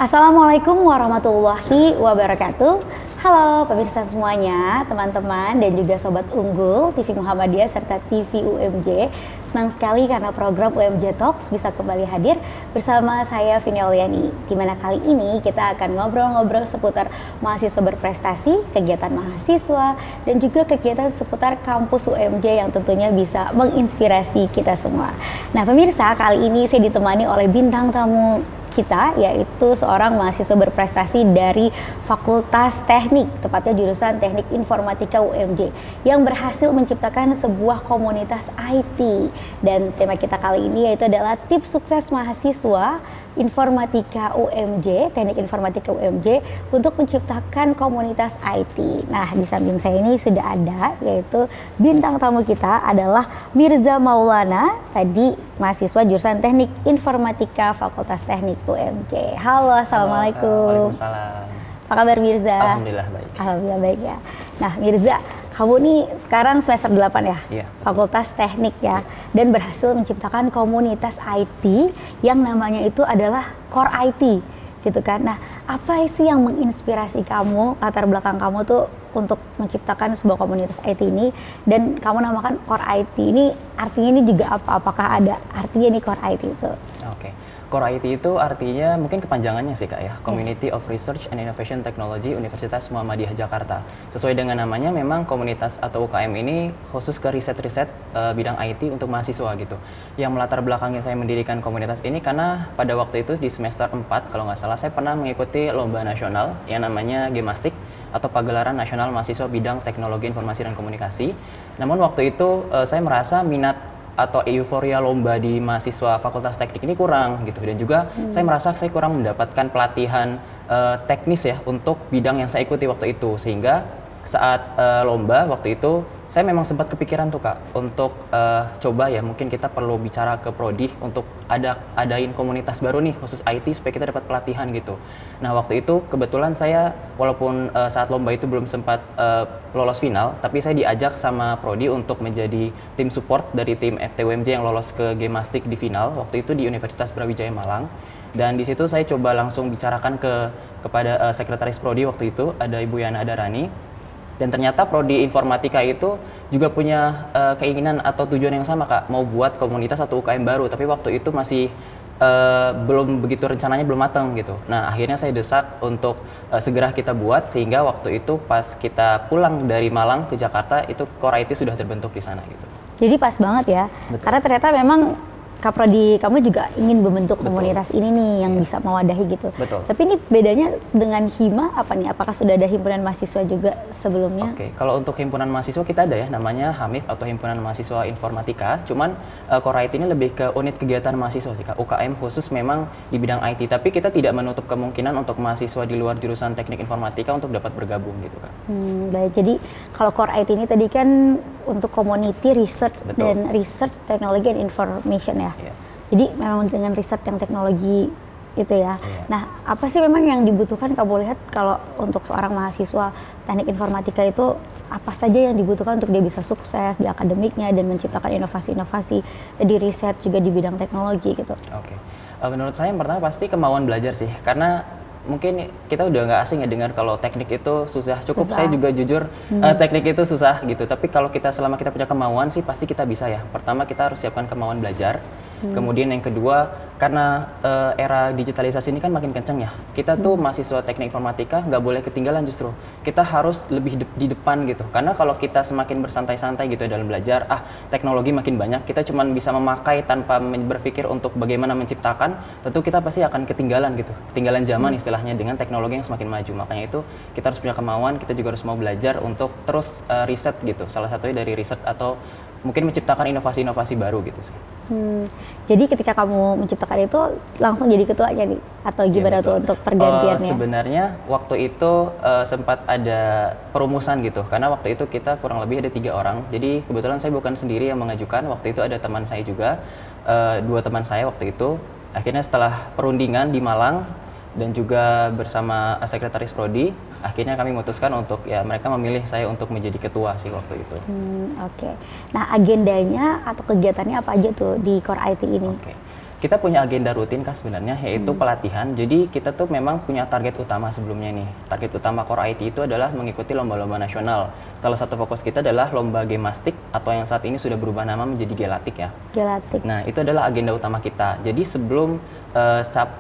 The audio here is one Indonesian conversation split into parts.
Assalamualaikum warahmatullahi wabarakatuh. Halo pemirsa semuanya, teman-teman dan juga sobat unggul TV Muhammadiyah serta TV UMJ. Senang sekali karena program UMJ Talks bisa kembali hadir bersama saya Vini Auliani. Di mana kali ini kita akan ngobrol-ngobrol seputar mahasiswa berprestasi, kegiatan mahasiswa, dan juga kegiatan seputar kampus UMJ yang tentunya bisa menginspirasi kita semua. Nah pemirsa, kali ini saya ditemani oleh bintang tamu kita, yaitu seorang mahasiswa berprestasi dari Fakultas Teknik, tepatnya jurusan Teknik Informatika UMJ, yang berhasil menciptakan sebuah komunitas IT. Dan tema kita kali ini yaitu adalah tips sukses mahasiswa Informatika UMJ, Teknik Informatika UMJ untuk menciptakan komunitas IT. Nah, di samping saya ini sudah ada, yaitu bintang tamu kita adalah Mirza Maulana, tadi mahasiswa jurusan Teknik Informatika Fakultas Teknik UMJ. Halo, assalamualaikum. Waalaikumsalam. Apa kabar Mirza? Alhamdulillah baik. Alhamdulillah baik ya. Nah, Mirza, kamu nih sekarang semester 8 ya? Iya. Fakultas Teknik ya. Dan berhasil menciptakan komunitas IT yang namanya itu adalah Core IT gitu kan. Nah, apa sih yang menginspirasi kamu, latar belakang kamu tuh untuk menciptakan sebuah komunitas IT ini, dan kamu namakan Core IT ini, artinya ini juga apa? Apakah ada artinya nih Core IT itu? Oke. Core IT itu artinya mungkin kepanjangannya sih Kak ya, Community of Research and Innovation Technology Universitas Muhammadiyah Jakarta. Sesuai dengan namanya, memang komunitas atau UKM ini khusus ke riset-riset bidang IT untuk mahasiswa gitu. Yang melatar belakangnya saya mendirikan komunitas ini karena pada waktu itu di semester 4 kalau nggak salah, saya pernah mengikuti lomba nasional yang namanya Gemastik atau Pagelaran Nasional Mahasiswa Bidang Teknologi Informasi dan Komunikasi. Namun waktu itu saya merasa minat atau euforia lomba di mahasiswa Fakultas Teknik ini kurang gitu, dan juga saya merasa saya kurang mendapatkan pelatihan teknis ya untuk bidang yang saya ikuti waktu itu, sehingga saat lomba waktu itu saya memang sempat kepikiran tuh Kak untuk coba ya mungkin kita perlu bicara ke prodi untuk adain komunitas baru nih khusus IT supaya kita dapat pelatihan gitu. Nah waktu itu kebetulan saya walaupun saat lomba itu belum sempat lolos final, tapi saya diajak sama prodi untuk menjadi tim support dari tim FTUMJ yang lolos ke Gemastik di final waktu itu di Universitas Brawijaya Malang. Dan di situ saya coba langsung bicarakan kepada sekretaris prodi waktu itu, ada Ibu Yana Adarani. Dan ternyata prodi informatika itu juga punya keinginan atau tujuan yang sama Kak, mau buat komunitas atau UKM baru, tapi waktu itu masih belum begitu, rencananya belum matang gitu. Nah akhirnya saya desak untuk segera kita buat, sehingga waktu itu pas kita pulang dari Malang ke Jakarta itu Core IT sudah terbentuk di sana gitu. Jadi pas banget ya. Betul. Karena ternyata memang Kaprodi kamu juga ingin membentuk komunitas ini nih yang bisa mewadahi gitu. Betul. Tapi ini bedanya dengan Hima apa nih? Apakah sudah ada himpunan mahasiswa juga sebelumnya? Oke, kalau untuk himpunan mahasiswa kita ada ya, namanya HAMIF atau Himpunan Mahasiswa Informatika. Cuman Core IT ini lebih ke unit kegiatan mahasiswa sih Kak, UKM khusus memang di bidang IT. Tapi kita tidak menutup kemungkinan untuk mahasiswa di luar jurusan Teknik Informatika untuk dapat bergabung gitu Kak. Baik, jadi kalau Core IT ini tadi kan untuk community research. Betul. Dan research teknologi and information ya. Iya. Jadi memang dengan riset yang teknologi itu ya. Iya. Nah, apa sih memang yang dibutuhkan kamu lihat kalau untuk seorang mahasiswa teknik informatika itu, apa saja yang dibutuhkan untuk dia bisa sukses di akademiknya dan menciptakan inovasi-inovasi di riset juga di bidang teknologi gitu? Oke. Menurut saya yang pertama pasti kemauan belajar sih, karena mungkin kita udah nggak asing ya dengar kalau teknik itu susah. Cukup Susah. saya juga jujur teknik itu susah gitu. Tapi kalau selama kita punya kemauan sih pasti kita bisa ya. Pertama kita harus siapkan kemauan belajar. Kemudian yang kedua, karena era digitalisasi ini kan makin kenceng ya. Kita tuh mahasiswa teknik informatika nggak boleh ketinggalan justru. Kita harus lebih di depan gitu. Karena kalau kita semakin bersantai-santai gitu dalam belajar, teknologi makin banyak, kita cuma bisa memakai tanpa berpikir untuk bagaimana menciptakan, tentu kita pasti akan ketinggalan gitu. Ketinggalan zaman istilahnya dengan teknologi yang semakin maju. Makanya itu kita harus punya kemauan, kita juga harus mau belajar untuk terus riset gitu. Salah satunya dari riset atau mungkin menciptakan inovasi-inovasi baru gitu sih. Jadi ketika kamu menciptakan itu langsung jadi ketuanya nih? Atau gimana Iya, tuh untuk pergantiannya? Sebenarnya waktu itu sempat ada perumusan gitu, karena waktu itu kita kurang lebih ada 3 orang. Jadi kebetulan saya bukan sendiri yang mengajukan, waktu itu ada teman saya juga, 2 teman saya waktu itu. Akhirnya setelah perundingan di Malang dan juga bersama sekretaris prodi, akhirnya kami memutuskan untuk ya mereka memilih saya untuk menjadi ketua sih waktu itu. Oke. Nah agendanya atau kegiatannya apa aja tuh di Core IT ini? Oke. Kita punya agenda rutin Kak sebenarnya, yaitu pelatihan. Jadi kita tuh memang punya target utama sebelumnya nih. Target utama Core IT itu adalah mengikuti lomba-lomba nasional. Salah satu fokus kita adalah lomba Gemastik atau yang saat ini sudah berubah nama menjadi Gelatik ya. Gelatik. Nah, itu adalah agenda utama kita. Jadi sebelum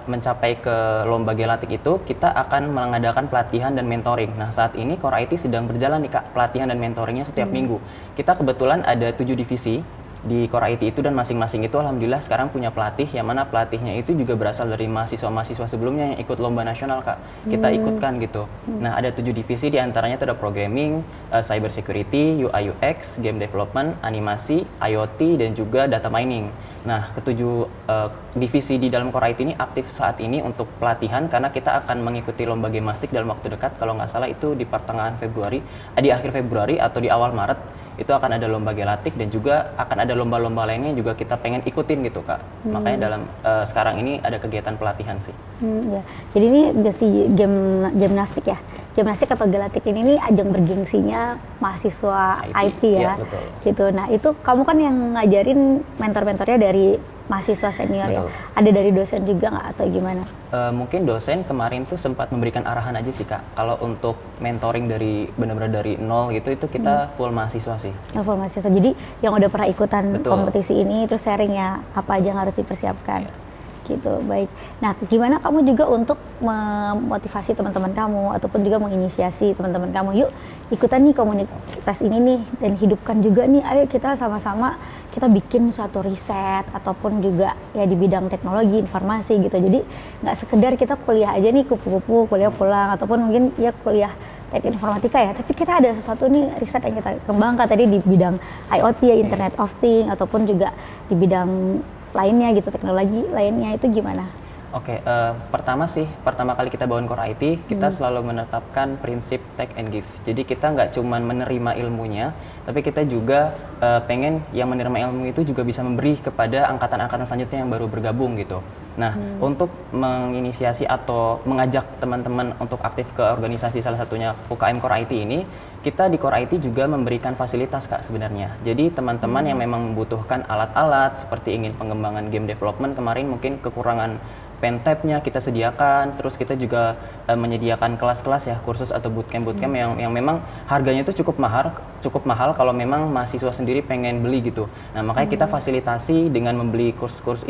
mencapai ke lomba Gelatik itu, kita akan mengadakan pelatihan dan mentoring. Nah, saat ini Core IT sedang berjalan nih Kak, pelatihan dan mentoringnya setiap minggu. Kita kebetulan ada 7 divisi di Core IT itu, dan masing-masing itu alhamdulillah sekarang punya pelatih, yang mana pelatihnya itu juga berasal dari mahasiswa-mahasiswa sebelumnya yang ikut lomba nasional Kak. Kita ikutkan gitu. Nah, ada 7 divisi, diantaranya itu ada programming, cyber security, UI UX, game development, animasi, IoT, dan juga data mining. Nah, ketujuh divisi di dalam Core IT ini aktif saat ini untuk pelatihan, karena kita akan mengikuti lomba Gemastik dalam waktu dekat. Kalau nggak salah itu di pertengahan Februari, di akhir Februari atau di awal Maret. Itu akan ada lomba Gelatik, dan juga akan ada lomba-lomba lainnya yang juga kita pengen ikutin gitu Kak. Makanya dalam sekarang ini ada kegiatan pelatihan sih. Ya. Jadi ini si gimnastik ya. Gimnastik atau Gelatik ini nih ajang bergengsinya mahasiswa IT ya. Iya, betul. Gitu. Nah, itu kamu kan yang ngajarin mentor-mentornya dari mahasiswa senior. Betul. Ya. Ada dari dosen juga nggak atau gimana? Mungkin dosen kemarin tuh sempat memberikan arahan aja sih Kak. Kalau untuk mentoring dari benar-benar dari nol gitu, itu kita full mahasiswa sih. Full mahasiswa. Jadi yang udah pernah ikutan Betul. kompetisi ini, terus sharingnya apa aja yang harus dipersiapkan. Gitu, baik. Nah, gimana kamu juga untuk memotivasi teman-teman kamu ataupun juga menginisiasi teman-teman kamu, yuk ikutan nih komunitas ini nih, dan hidupkan juga nih, ayo kita sama-sama kita bikin suatu riset ataupun juga ya di bidang teknologi informasi gitu. Jadi nggak sekedar kita kuliah aja nih kupu-kupu kuliah pulang, ataupun mungkin ya kuliah teknik informatika ya, tapi kita ada sesuatu nih riset yang kita kembangkan tadi di bidang IoT ya, Internet of Things, ataupun juga di bidang lainnya gitu, teknologi lainnya, itu gimana? Oke, pertama kali kita bangun Core IT, kita selalu menetapkan prinsip take and give. Jadi kita nggak cuma menerima ilmunya, tapi kita juga pengen yang menerima ilmu itu juga bisa memberi kepada angkatan-angkatan selanjutnya yang baru bergabung gitu. Nah, untuk menginisiasi atau mengajak teman-teman untuk aktif ke organisasi salah satunya UKM Core IT ini, kita di Core IT juga memberikan fasilitas Kak sebenarnya. Jadi teman-teman yang memang membutuhkan alat-alat seperti ingin pengembangan game development, kemarin mungkin kekurangan pentabnya kita sediakan, terus kita juga menyediakan kelas-kelas ya, kursus atau bootcamp yang memang harganya itu cukup mahal kalau memang mahasiswa sendiri pengen beli gitu. Nah, makanya kita fasilitasi dengan membeli kursus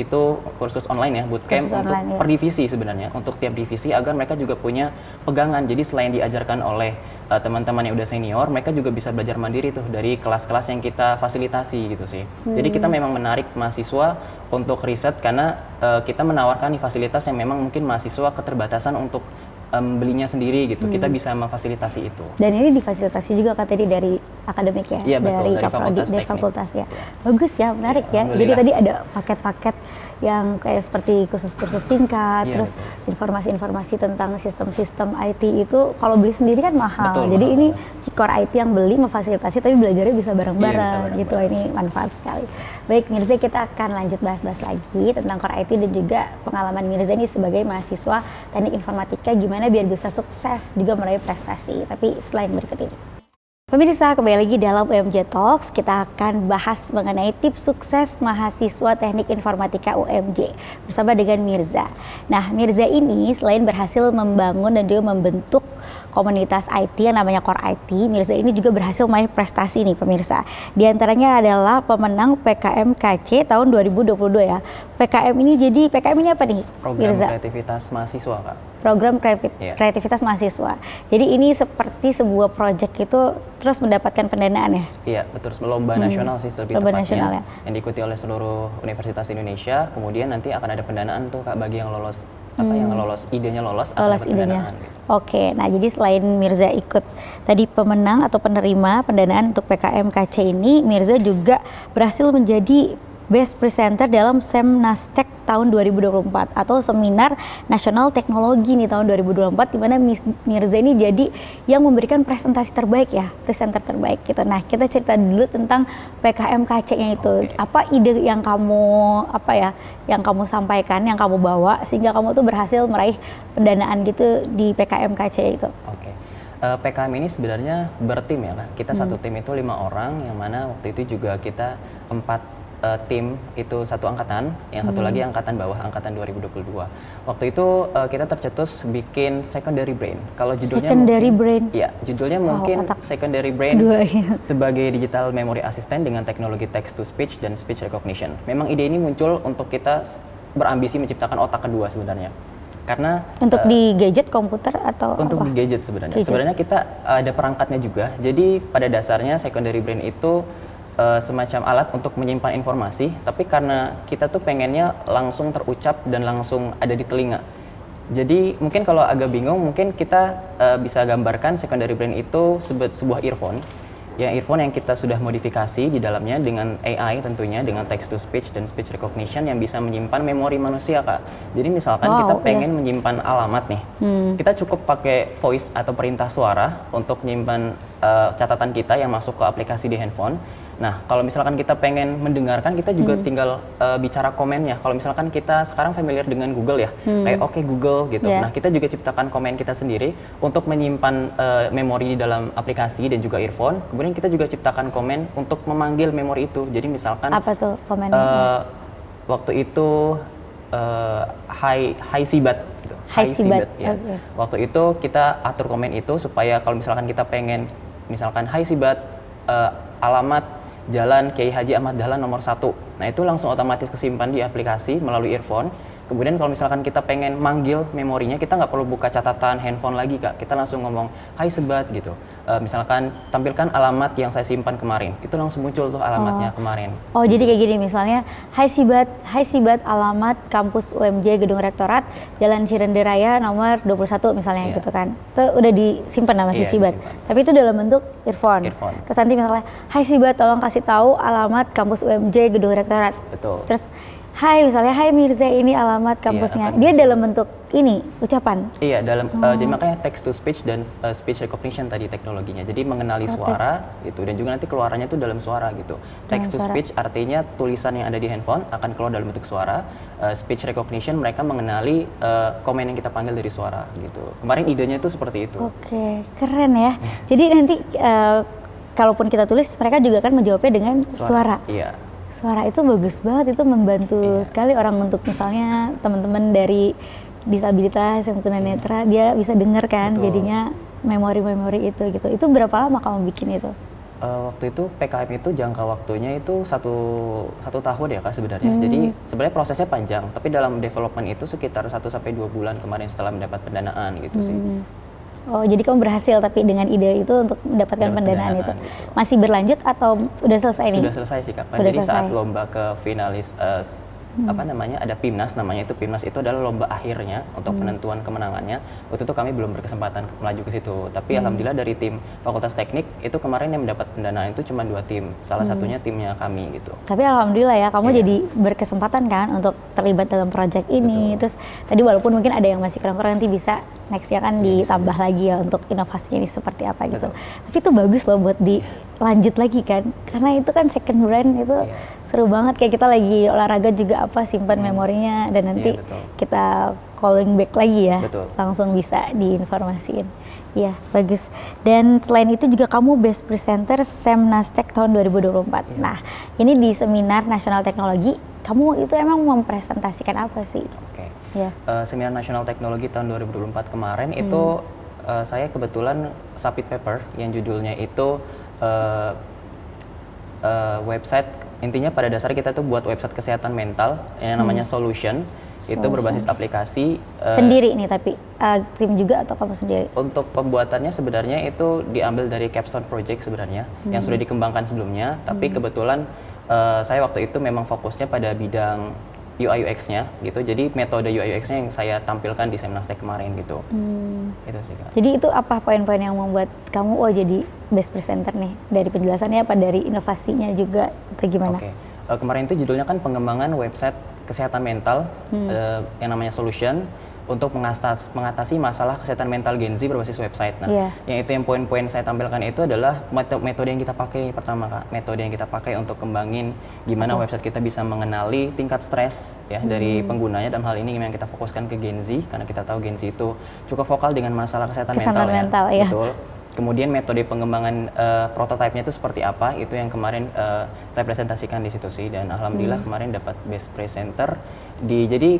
online ya, bootcamp kursus untuk online, per divisi sebenarnya, untuk tiap divisi agar mereka juga punya pegangan. Jadi selain diajarkan oleh teman-teman yang udah senior, mereka juga bisa belajar mandiri tuh dari kelas-kelas yang kita fasilitasi gitu sih. Jadi kita memang menarik mahasiswa untuk riset, karena kita menawarkan nih fasilitas yang memang mungkin mahasiswa keterbatasan untuk belinya sendiri gitu. Kita bisa memfasilitasi itu. Dan ini difasilitasi juga kan tadi dari akademik ya? Iya betul, dari fakultas ya. Bagus ya, menarik ya. Jadi tadi ada paket-paket yang kayak seperti kursus-kursus singkat, terus informasi-informasi tentang sistem-sistem IT itu kalau beli sendiri kan mahal. Betul, jadi ini Core IT yang beli memfasilitasi, tapi belajarnya bisa bareng-bareng gitu. Ini manfaat sekali. Baik Mirza, kita akan lanjut bahas-bahas lagi tentang Core IT dan juga pengalaman Mirza ini sebagai mahasiswa teknik informatika, gimana biar bisa sukses juga meraih prestasi. Tapi selain berikut ini. Pemirsa, kembali lagi dalam UMJ Talks, kita akan bahas mengenai tips sukses mahasiswa teknik informatika UMJ bersama dengan Mirza. Nah, Mirza ini selain berhasil membangun dan juga membentuk komunitas IT yang namanya Core IT, Mirza ini juga berhasil meraih prestasi nih pemirsa. Di antaranya adalah pemenang PKM KC tahun 2022 ya. PKM ini apa nih Mirza? Program kreativitas mahasiswa Kak. Program kreativitas mahasiswa. Jadi ini seperti sebuah proyek itu terus mendapatkan pendanaan ya? Iya, betul. Lomba nasional sih lebih tepatnya. Nasional, ya? Yang diikuti oleh seluruh universitas Indonesia. Kemudian nanti akan ada pendanaan tuh Kak bagi yang lolos idenya lolos idenya. Oke, nah jadi selain Mirza ikut tadi pemenang atau penerima pendanaan untuk PKM KC ini, Mirza juga berhasil menjadi Best Presenter dalam Semnastek tahun 2024 atau Seminar Nasional Teknologi nih tahun 2024, di mana Mirza ini jadi yang memberikan presentasi terbaik ya, presenter terbaik gitu. Nah, kita cerita dulu tentang PKM KC-nya itu. Apa ide yang kamu sampaikan, yang kamu bawa sehingga kamu tuh berhasil meraih pendanaan gitu di PKM KC itu? Oke. PKM ini sebenarnya bertim ya Kak. Kita satu tim itu 5 orang, yang mana waktu itu juga kita 4 tim itu satu angkatan, yang satu lagi angkatan bawah, angkatan 2022. Waktu itu kita tercetus bikin secondary brain. Kalau judulnya Secondary brain. Iya, judulnya mungkin otak secondary brain keduanya. sebagai digital memory assistant dengan teknologi text to speech dan speech recognition. Memang ide ini muncul untuk kita berambisi menciptakan otak kedua sebenarnya. Karena Untuk di gadget, komputer, atau untuk apa? di gadget sebenarnya. Gadget. Sebenarnya kita ada perangkatnya juga. Jadi pada dasarnya secondary brain itu semacam alat untuk menyimpan informasi, tapi karena kita tuh pengennya langsung terucap dan langsung ada di telinga. Jadi mungkin kalau agak bingung, mungkin kita bisa gambarkan secondary brain itu sebuah earphone. Yang kita sudah modifikasi di dalamnya dengan AI tentunya, dengan text to speech dan speech recognition yang bisa menyimpan memori manusia, Kak. Jadi misalkan kita pengen menyimpan alamat nih, kita cukup pakai voice atau perintah suara untuk menyimpan catatan kita yang masuk ke aplikasi di handphone. Nah, kalau misalkan kita pengen mendengarkan, kita juga tinggal bicara komennya. Kalau misalkan kita sekarang familiar dengan Google ya, kayak oke Google gitu. Nah, kita juga ciptakan komen kita sendiri untuk menyimpan memori di dalam aplikasi dan juga earphone. Kemudian kita juga ciptakan komen untuk memanggil memori itu. Jadi misalkan apa tuh komennya? Waktu itu Hai Sibat gitu. Hai Sibat, ya. okay. Waktu itu kita atur komen itu supaya kalau misalkan kita pengen misalkan Hai Sibat, alamat Jalan Kiai Haji Ahmad Dahlan nomor 1. Nah, itu langsung otomatis kesimpan di aplikasi melalui earphone. Kemudian kalau misalkan kita pengen manggil memorinya, kita nggak perlu buka catatan handphone lagi, Kak. Kita langsung ngomong, Hai Sebat gitu. Misalkan tampilkan alamat yang saya simpan kemarin. Itu langsung muncul tuh alamatnya kemarin. Oh, jadi kayak gini misalnya, Hai Sibat, alamat kampus UMJ Gedung Rektorat, Jalan Cirende Raya nomor 21 misalnya gitu kan. Itu udah disimpan sama si Sibat. Disimpan. Tapi itu dalam bentuk earphone. Terus nanti misalnya, Hai Sibat, tolong kasih tahu alamat kampus UMJ Gedung Rektorat. Betul. Terus misalnya Hai Mirza, ini alamat kampusnya. Dia dalam bentuk ini ucapan. Iya, dalam jadi makanya text to speech dan speech recognition tadi teknologinya. Jadi mengenali suara gitu, dan juga nanti keluarannya itu dalam suara gitu. Text to speech artinya tulisan yang ada di handphone akan keluar dalam bentuk suara. Speech recognition mereka mengenali komen yang kita panggil dari suara gitu. Kemarin idenya itu seperti itu. Oke, keren ya. Jadi nanti kalaupun kita tulis, mereka juga kan menjawabnya dengan suara. Iya. Suara itu bagus banget, itu membantu sekali orang untuk misalnya teman-teman dari disabilitas yang tunanetra, dia bisa dengar kan. Betul. Jadinya memori-memori itu gitu. Itu berapa lama kamu bikin itu? Waktu itu PKM itu jangka waktunya itu satu tahun ya, Kak, sebenarnya. Jadi sebenarnya prosesnya panjang, tapi dalam development itu sekitar 1 sampai 2 bulan kemarin setelah mendapat pendanaan gitu sih. Oh, jadi kamu berhasil tapi dengan ide itu untuk mendapatkan pendanaan itu. Gitu. Masih berlanjut atau udah selesai nih? Sudah selesai sih, Kak. Udah Jadi selesai. saat lomba ke finalis ada PIMNAS namanya, itu PIMNAS itu adalah lomba akhirnya untuk penentuan kemenangannya. Waktu itu kami belum berkesempatan melaju ke situ, tapi alhamdulillah dari tim Fakultas Teknik itu kemarin yang mendapat pendanaan itu cuma 2 tim. Salah satunya timnya kami gitu. Tapi alhamdulillah ya, kamu jadi berkesempatan kan untuk terlibat dalam project ini. Betul. Terus tadi walaupun mungkin ada yang masih kurang-kurang, nanti bisa nextnya kan ditambah lagi ya untuk inovasinya ini seperti apa gitu. Tapi itu bagus loh buat dilanjut lagi kan, karena itu kan second brand itu seru banget. Kayak kita lagi olahraga juga simpan memorinya dan nanti kita calling back lagi ya, langsung bisa diinformasiin. Iya, bagus. Dan selain itu juga kamu best presenter Semnastek tahun 2024. Nah, ini di Seminar Nasional Teknologi, kamu itu emang mempresentasikan apa sih? Oke. Seminar Nasional Teknologi tahun 2024 kemarin itu saya kebetulan submit paper yang judulnya itu website, intinya pada dasarnya kita tuh buat website kesehatan mental yang namanya Solution. Itu berbasis aplikasi sendiri nih, tapi tim juga atau kamu sendiri? Untuk pembuatannya sebenarnya itu diambil dari Capstone Project sebenarnya yang sudah dikembangkan sebelumnya, tapi kebetulan saya waktu itu memang fokusnya pada bidang UI UX-nya gitu. Jadi metode UI UX-nya yang saya tampilkan di Semnastek kemarin gitu. Itu sih, Kak. Jadi itu apa poin-poin yang membuat kamu jadi best presenter nih? Dari penjelasannya apa, dari inovasinya juga atau gimana? Oke. Kemarin itu judulnya kan pengembangan website kesehatan mental yang namanya Solution untuk mengatasi masalah kesehatan mental Gen Z berbasis website. Nah, yang itu yang poin-poin saya tampilkan itu adalah metode yang kita pakai pertama, Kak. Metode yang kita pakai untuk kembangin gimana website kita bisa mengenali tingkat stres ya dari penggunanya. Dalam hal ini yang kita fokuskan ke Gen Z karena kita tahu Gen Z itu cukup vokal dengan masalah kesehatan mental ya. Ya. Betul. Kemudian metode pengembangan prototipe-nya itu seperti apa, itu yang kemarin saya presentasikan di situ sih, dan alhamdulillah kemarin dapat best presenter. Jadi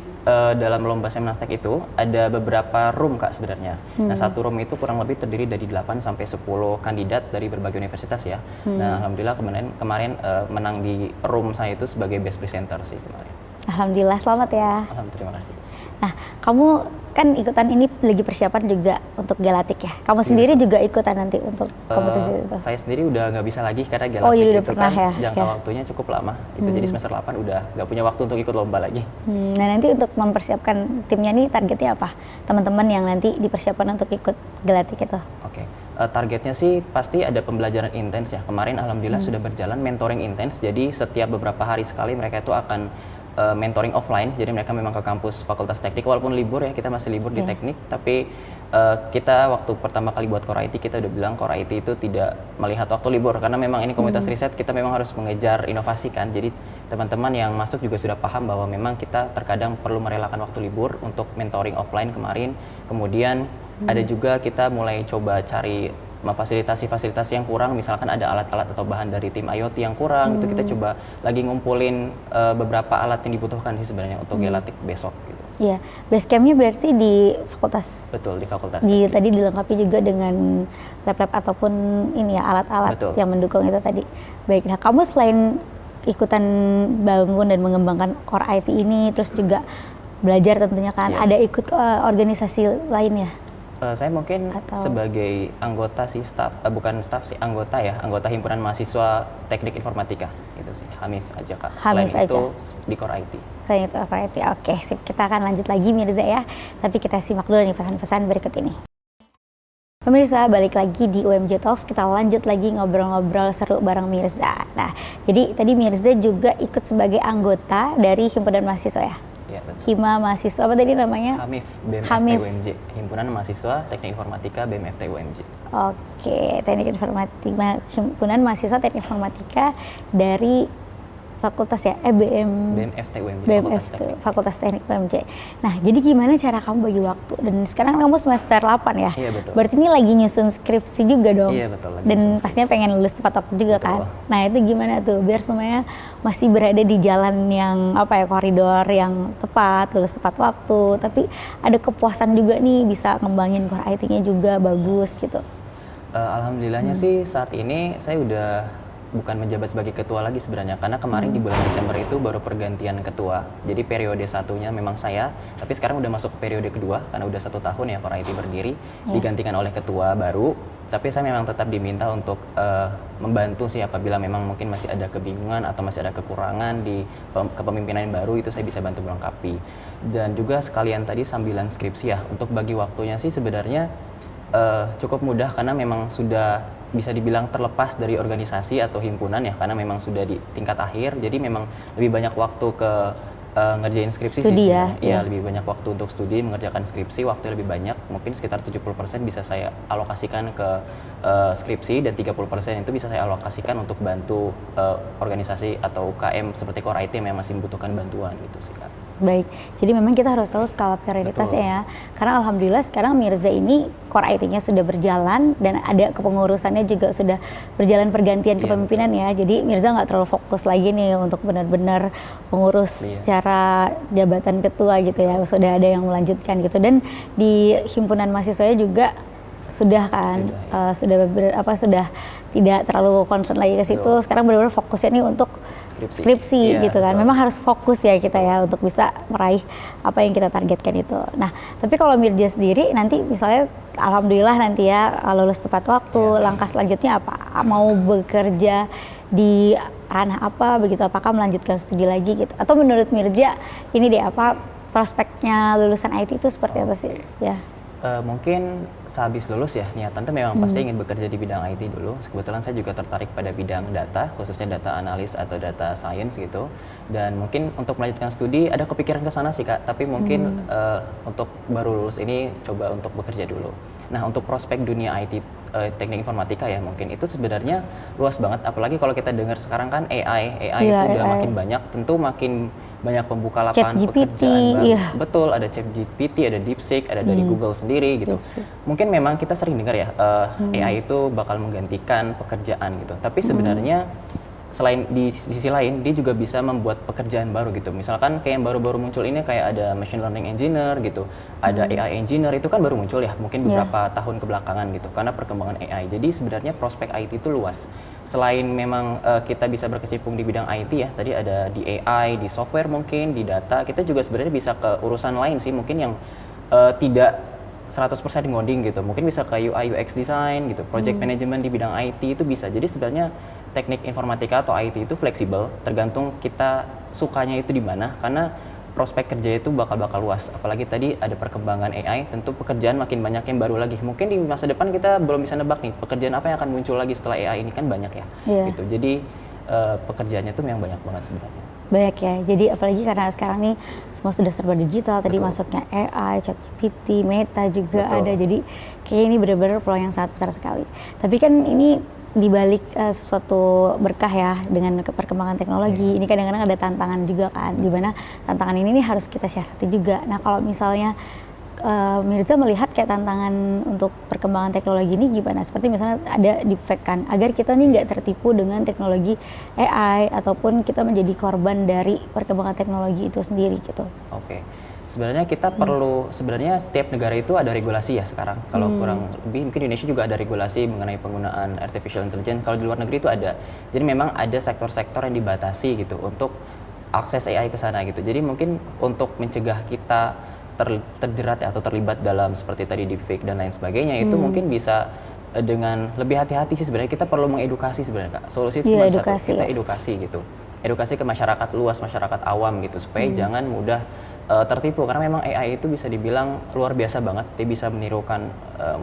dalam lomba Semnastek itu ada beberapa room Kak sebenarnya. Nah, satu room itu kurang lebih terdiri dari 8 sampai 10 kandidat dari berbagai universitas ya. Nah, alhamdulillah kemarin menang di room saya itu sebagai best presenter sih kemarin. Alhamdulillah, selamat ya. Alhamdulillah, terima kasih. Nah, kamu kan ikutan ini lagi persiapan juga untuk Galatik ya. Kamu sendiri juga ikutan nanti untuk kompetisi itu? Saya sendiri udah nggak bisa lagi karena Galatik iya, udah itu pernah kan ya? jangka waktunya cukup lama. Itu jadi semester 8 udah nggak punya waktu untuk ikut lomba lagi. Nah, nanti untuk mempersiapkan timnya nih targetnya apa? Teman-teman yang nanti dipersiapkan untuk ikut Galatik itu? Oke. Targetnya sih pasti ada pembelajaran intens ya. Kemarin alhamdulillah sudah berjalan mentoring intens. Jadi setiap beberapa hari sekali mereka itu akan mentoring offline. Jadi mereka memang ke kampus Fakultas Teknik walaupun libur ya, kita masih libur di teknik, tapi kita waktu pertama kali buat Core IT kita udah bilang Core IT itu tidak melihat waktu libur karena memang ini komunitas riset, kita memang harus mengejar inovasi kan. Jadi teman-teman yang masuk juga sudah paham bahwa memang kita terkadang perlu merelakan waktu libur untuk mentoring offline kemarin. Kemudian ada juga kita mulai coba cari fasilitasi yang kurang, misalkan ada alat-alat atau bahan dari tim IoT yang kurang, itu kita coba lagi ngumpulin beberapa alat yang dibutuhkan sih sebenarnya untuk Galatik besok gitu. Iya, base campnya berarti di fakultas. Betul, di fakultas. Tadi dilengkapi juga dengan lab-lab ataupun ini ya alat-alat yang mendukung itu tadi. Baik, nah kamu selain ikutan bangun dan mengembangkan Core IT ini, terus juga belajar tentunya kan, ada ikut organisasi lainnya? Saya mungkin sebagai anggota sih bukan staff sih, anggota himpunan mahasiswa teknik informatika gitu sih, HAMIF aja Kak. Selain itu di Core IT. Selain itu Core IT, oke sip, kita akan lanjut lagi Mirza ya, tapi kita simak dulu nih pesan-pesan berikut ini. Pemirsa, balik lagi di UMJ Talks, kita lanjut lagi ngobrol-ngobrol seru bareng Mirza. Nah, jadi tadi Mirza juga ikut sebagai anggota dari himpunan mahasiswa ya? Iya, betul. Hima mahasiswa apa tadi namanya? HAMIF, BMFT UMJ, Himpunan Mahasiswa Teknik Informatika BMFT UMJ. Oke, Teknik Informatika, Himpunan Mahasiswa Teknik Informatika dari Fakultas ya, BMFT UMJ, Fakultas Teknik UMJ. Nah, jadi gimana cara kamu bagi waktu? Dan sekarang kamu semester 8 ya? Iya, betul. Berarti ini lagi nyusun skripsi juga dong? Iya, betul. Dan pastinya pengen lulus tepat waktu juga kan? Nah, itu gimana tuh? Biar semuanya masih berada di jalan yang koridor yang tepat, lulus tepat waktu, tapi ada kepuasan juga nih bisa ngembangin Core IT-nya juga bagus gitu. Alhamdulillahnya sih saat ini saya udah bukan menjabat sebagai ketua lagi sebenarnya, karena kemarin di bulan Desember itu baru pergantian ketua. Jadi periode satunya memang saya, tapi sekarang udah masuk ke periode kedua karena udah 1 tahun ya Core IT berdiri, digantikan oleh ketua baru. Tapi saya memang tetap diminta untuk membantu sih apabila memang mungkin masih ada kebingungan atau masih ada kekurangan di kepemimpinan yang baru, itu saya bisa bantu melengkapi. Dan juga sekalian tadi sambilan skripsi ya, untuk bagi waktunya sih sebenarnya cukup mudah karena memang sudah bisa dibilang terlepas dari organisasi atau himpunan ya, karena memang sudah di tingkat akhir, jadi memang lebih banyak waktu ke ngerjain skripsi studi sih. Ya, lebih banyak waktu untuk studi, mengerjakan skripsi, waktu lebih banyak, mungkin sekitar 70% bisa saya alokasikan ke skripsi dan 30% itu bisa saya alokasikan untuk bantu organisasi atau UKM seperti Core IT yang masih membutuhkan bantuan gitu sih Kak. Baik, jadi memang kita harus tahu skala prioritasnya ya. Karena alhamdulillah sekarang Mirza ini Core IT-nya sudah berjalan dan ada kepengurusannya juga sudah berjalan pergantian kepemimpinan ya. Jadi Mirza nggak terlalu fokus lagi nih untuk benar-benar pengurus secara jabatan ketua gitu ya. Sudah ada yang melanjutkan gitu. Dan di himpunan mahasiswanya juga sudah kan, sudah tidak terlalu concern lagi ke situ. Sekarang benar-benar fokusnya nih untuk skripsi gitu kan. Memang harus fokus ya kita ya untuk bisa meraih apa yang kita targetkan itu. Nah, tapi kalau Mirza sendiri nanti misalnya alhamdulillah nanti ya lulus tepat waktu, langkah selanjutnya apa? Mau bekerja di ranah apa begitu? Apakah melanjutkan studi lagi gitu? Atau menurut Mirza ini deh prospeknya lulusan IT itu seperti apa sih? Ya. Mungkin sehabis lulus ya, niatan tuh memang pasti ingin bekerja di bidang IT dulu. Kebetulan saya juga tertarik pada bidang data, khususnya data analis atau data science gitu. Dan mungkin untuk melanjutkan studi ada kepikiran ke sana sih Kak, tapi mungkin untuk baru lulus ini coba untuk bekerja dulu. Nah, untuk prospek dunia IT teknik informatika ya mungkin itu sebenarnya luas banget, apalagi kalau kita dengar sekarang kan AI itu udah makin banyak, tentu makin banyak pembuka lapangan ChatGPT, pekerjaan baru. iya. Betul, ada ChatGPT, ada DeepSeek, ada dari Google sendiri gitu. Mungkin memang kita sering dengar ya, AI itu bakal menggantikan pekerjaan gitu. Tapi sebenarnya selain di sisi lain, dia juga bisa membuat pekerjaan baru gitu. Misalkan kayak yang baru-baru muncul ini kayak ada machine learning engineer gitu, ada AI engineer, itu kan baru muncul ya, mungkin beberapa tahun kebelakangan gitu, karena perkembangan AI. Jadi sebenarnya prospek IT itu luas. Selain memang kita bisa berkecimpung di bidang IT ya, tadi ada di AI, di software mungkin, di data, kita juga sebenarnya bisa ke urusan lain sih, mungkin yang tidak 100% ngoding gitu. Mungkin bisa ke UI UX design gitu, project management di bidang IT itu bisa. Jadi sebenarnya teknik informatika atau IT itu fleksibel, tergantung kita sukanya itu di mana, karena prospek kerja itu bakal luas. Apalagi tadi ada perkembangan AI, tentu pekerjaan makin banyak yang baru lagi. Mungkin di masa depan kita belum bisa nebak nih, pekerjaan apa yang akan muncul lagi setelah AI ini, kan banyak ya. Gitu. Jadi pekerjaannya tuh memang banyak banget sebenarnya. Banyak ya, jadi apalagi karena sekarang nih semua sudah serba digital, tadi masuknya AI, ChatGPT, Meta juga ada, jadi kayak ini benar-benar peluang yang sangat besar sekali. Tapi kan ini dibalik sesuatu berkah ya dengan perkembangan teknologi, ini kadang-kadang ada tantangan juga kan, di mana tantangan ini nih harus kita siasati juga. Nah kalau misalnya Mirza melihat kayak tantangan untuk perkembangan teknologi ini gimana? Seperti misalnya ada deepfake kan, agar kita nih nggak tertipu dengan teknologi AI ataupun kita menjadi korban dari perkembangan teknologi itu sendiri gitu. Oke. Sebenarnya kita perlu, sebenarnya setiap negara itu ada regulasi ya sekarang. Kalau kurang lebih mungkin Indonesia juga ada regulasi mengenai penggunaan artificial intelligence. Kalau di luar negeri itu ada. Jadi memang ada sektor-sektor yang dibatasi gitu untuk akses AI ke sana gitu. Jadi mungkin untuk mencegah kita terjerat atau terlibat dalam seperti tadi deepfake dan lain sebagainya, itu mungkin bisa dengan lebih hati-hati sih sebenarnya. Kita perlu mengedukasi sebenarnya Kak. Solusi cuma satu, kita edukasi gitu. Edukasi ke masyarakat luas, masyarakat awam gitu, supaya jangan mudah tertipu, karena memang AI itu bisa dibilang luar biasa banget. Dia bisa menirukan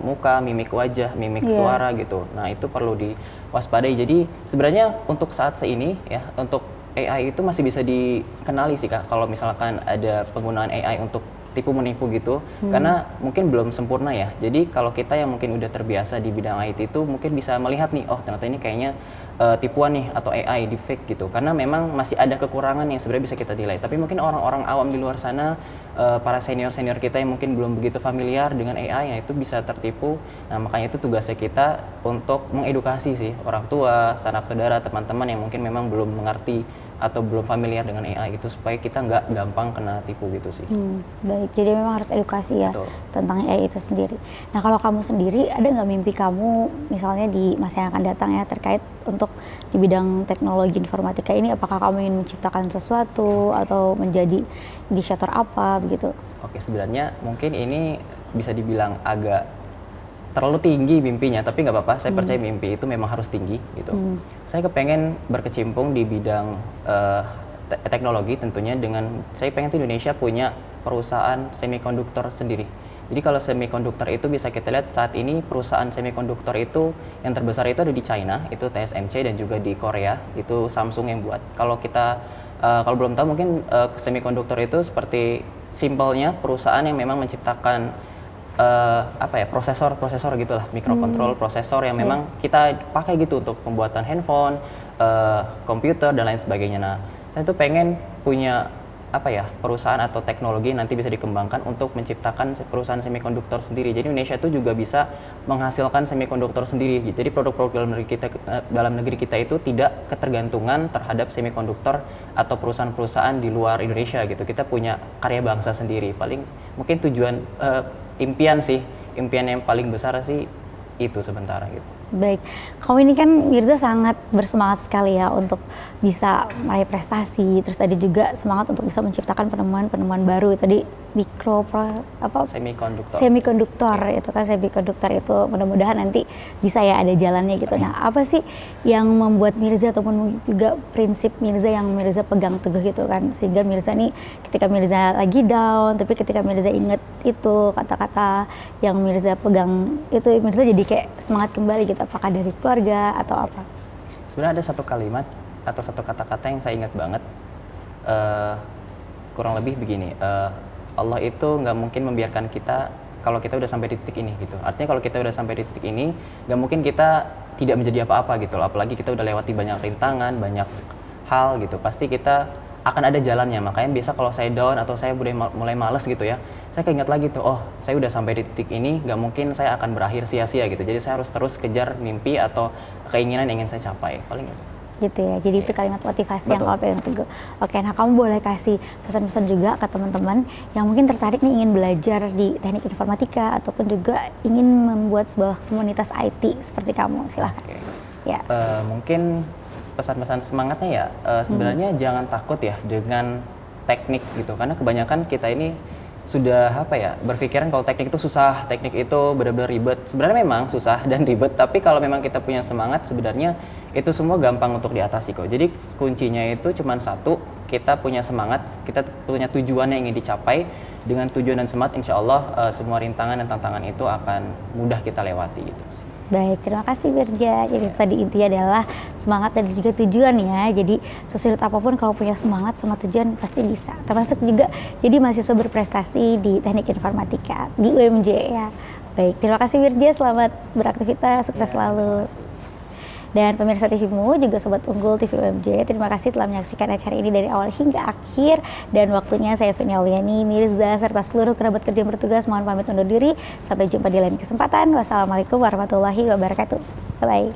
muka, mimik wajah, mimik suara gitu. Nah itu perlu diwaspadai. Jadi sebenarnya untuk saat ini ya, untuk AI itu masih bisa dikenali sih Kak, kalau misalkan ada penggunaan AI untuk tipu menipu gitu, karena mungkin belum sempurna ya. Jadi kalau kita yang mungkin udah terbiasa di bidang IT itu mungkin bisa melihat nih, oh ternyata ini kayaknya tipuan nih atau AI deepfake gitu, karena memang masih ada kekurangan yang sebenarnya bisa kita nilai. Tapi mungkin orang-orang awam di luar sana, para senior-senior kita yang mungkin belum begitu familiar dengan AI, ya itu bisa tertipu. Nah makanya itu tugasnya kita untuk mengedukasi sih orang tua, sanak saudara, teman-teman yang mungkin memang belum mengerti atau belum familiar dengan AI itu, supaya kita nggak gampang kena tipu gitu sih. Baik, jadi memang harus edukasi ya. Betul. Tentang AI itu sendiri. Nah kalau kamu sendiri, ada nggak mimpi kamu misalnya di masa yang akan datang ya, terkait untuk di bidang teknologi informatika ini? Apakah kamu ingin menciptakan sesuatu atau menjadi inisiator apa begitu? Oke, sebenarnya mungkin ini bisa dibilang agak terlalu tinggi mimpinya, tapi nggak apa-apa. Saya percaya mimpi itu memang harus tinggi gitu. Saya kepengen berkecimpung di bidang teknologi tentunya, dengan saya pengen tuh Indonesia punya perusahaan semikonduktor sendiri. Jadi kalau semikonduktor itu bisa kita lihat saat ini perusahaan semikonduktor itu yang terbesar itu ada di China, itu TSMC, dan juga di Korea itu Samsung yang buat. Kalau kita kalau belum tahu mungkin semikonduktor itu seperti simpelnya perusahaan yang memang menciptakan prosesor gitulah, microcontrol prosesor yang memang kita pakai gitu untuk pembuatan handphone, komputer dan lain sebagainya. Nah, saya tuh pengen punya perusahaan atau teknologi nanti bisa dikembangkan untuk menciptakan perusahaan semikonduktor sendiri. Jadi Indonesia itu juga bisa menghasilkan semikonduktor sendiri. Jadi produk-produk dalam negeri kita itu tidak ketergantungan terhadap semikonduktor atau perusahaan-perusahaan di luar Indonesia gitu. Kita punya karya bangsa sendiri. Paling mungkin tujuan impian yang paling besar sih itu sementara gitu. Baik, kamu ini kan Mirza sangat bersemangat sekali ya untuk bisa meraih prestasi, terus tadi juga semangat untuk bisa menciptakan penemuan-penemuan baru. Tadi semikonduktor itu kan, semikonduktor itu mudah-mudahan nanti bisa ya ada jalannya gitu. Nah, apa sih yang membuat Mirza ataupun juga prinsip Mirza yang Mirza pegang teguh gitu kan, sehingga Mirza nih ketika Mirza lagi down, tapi ketika Mirza inget itu kata-kata yang Mirza pegang itu, Mirza jadi kayak semangat kembali gitu. Apakah dari keluarga atau apa? Sebenarnya ada satu kalimat atau satu kata-kata yang saya ingat banget, kurang lebih begini, Allah itu nggak mungkin membiarkan kita kalau kita udah sampai di titik ini gitu. Artinya kalau kita udah sampai di titik ini, nggak mungkin kita tidak menjadi apa-apa gitu loh. Apalagi kita udah lewati banyak rintangan, banyak hal gitu. Pasti kita akan ada jalannya. Makanya biasa kalau saya down atau saya mulai males gitu ya, saya keinget lagi tuh, oh saya udah sampai di titik ini, nggak mungkin saya akan berakhir sia-sia gitu. Jadi saya harus terus kejar mimpi atau keinginan yang ingin saya capai, paling itu. Gitu ya, jadi itu kalimat motivasi yang Betul. kamu pegang teguh. Oke, nah kamu boleh kasih pesan-pesan juga ke teman-teman yang mungkin tertarik nih ingin belajar di teknik informatika ataupun juga ingin membuat sebuah komunitas IT seperti kamu, silahkan. Oke. Ya. Mungkin pesan-pesan semangatnya ya, sebenarnya jangan takut ya dengan teknik gitu, karena kebanyakan kita ini sudah apa ya, berpikiran kalau teknik itu susah, teknik itu benar-benar ribet. Sebenarnya memang susah dan ribet, tapi kalau memang kita punya semangat, sebenarnya itu semua gampang untuk diatasi kok. Jadi kuncinya itu cuma satu, kita punya semangat, kita punya tujuan yang ingin dicapai. Dengan tujuan dan semangat, insya Allah semua rintangan dan tantangan itu akan mudah kita lewati gitu sih. Baik, terima kasih Wirja. Jadi tadi intinya adalah semangat dan juga tujuan ya. Jadi sesulit apapun kalau punya semangat sama tujuan pasti bisa. Termasuk juga jadi mahasiswa berprestasi di teknik informatika di UMJ ya. Baik, terima kasih Wirja. Selamat beraktivitas, sukses selalu. Dan pemirsa TVmu, juga Sobat Unggul TV UMJ, terima kasih telah menyaksikan acara ini dari awal hingga akhir. Dan waktunya saya Feni Auliani, Mirza, serta seluruh kerabat kerja yang bertugas mohon pamit undur diri. Sampai jumpa di lain kesempatan. Wassalamualaikum warahmatullahi wabarakatuh. Bye-bye.